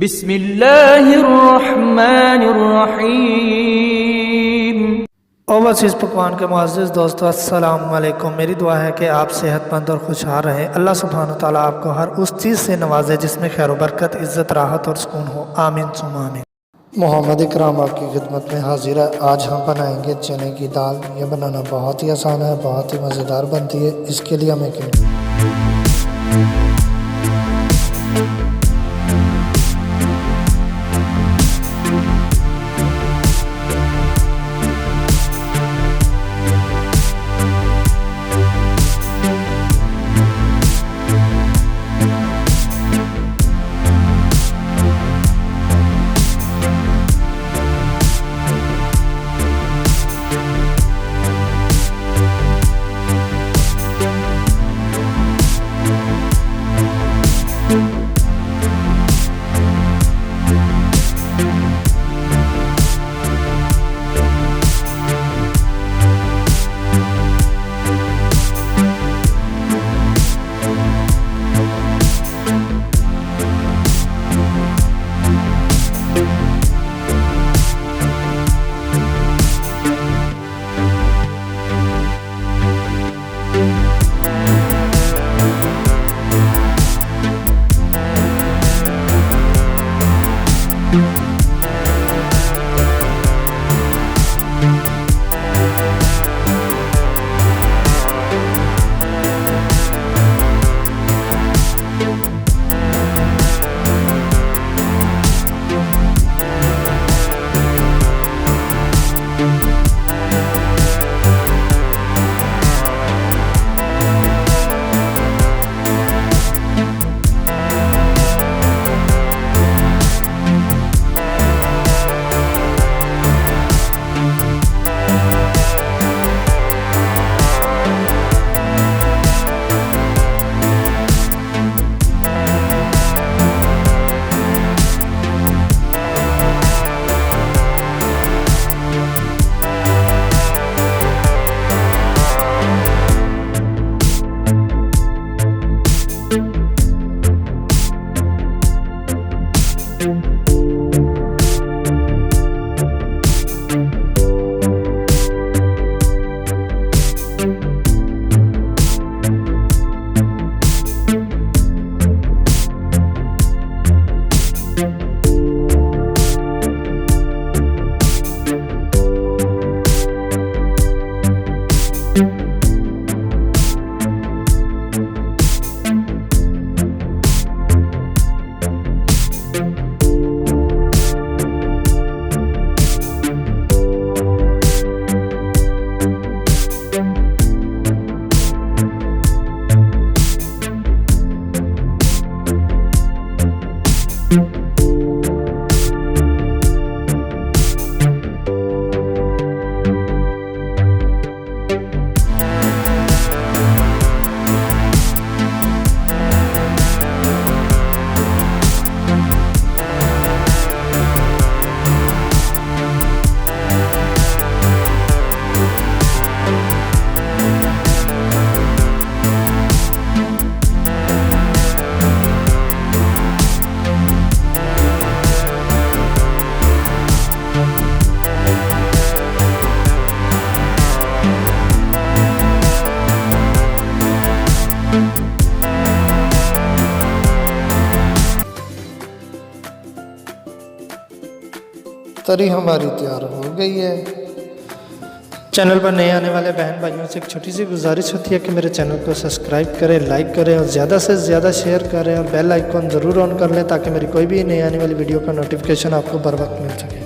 बिस्मिल्लाहिर्रहमानिर्रहीम। ओवरसीज़ पकवान के मुअज़्ज़िज़ दोस्तों, अस्सलाम वालेकुम। मेरी दुआ है कि आप सेहतमंद और खुशहाल रहें। अल्लाह सुब्हानहू तआला आपको हर उस चीज़ से नवाजे जिसमें खैर बरकत, इज़्ज़त, राहत और सुकून हो। आमीन सुम्मा आमीन। मोहम्मद इकराम आपकी खिदमत में हाजिर है। आज हम बनाएंगे चने की दाल। ये बनाना बहुत ही आसान है, बहुत ही मज़ेदार बनती है। इसके लिए हमें तरी हमारी तैयार हो गई है। चैनल पर नए आने वाले बहन भाइयों से एक छोटी सी गुजारिश होती है कि मेरे चैनल को सब्सक्राइब करें, लाइक करें और ज़्यादा से ज़्यादा शेयर करें और बेल आइकॉन ज़रूर ऑन कर लें ताकि मेरी कोई भी नई आने वाली वीडियो का नोटिफिकेशन आपको बर वक्त मिल सके।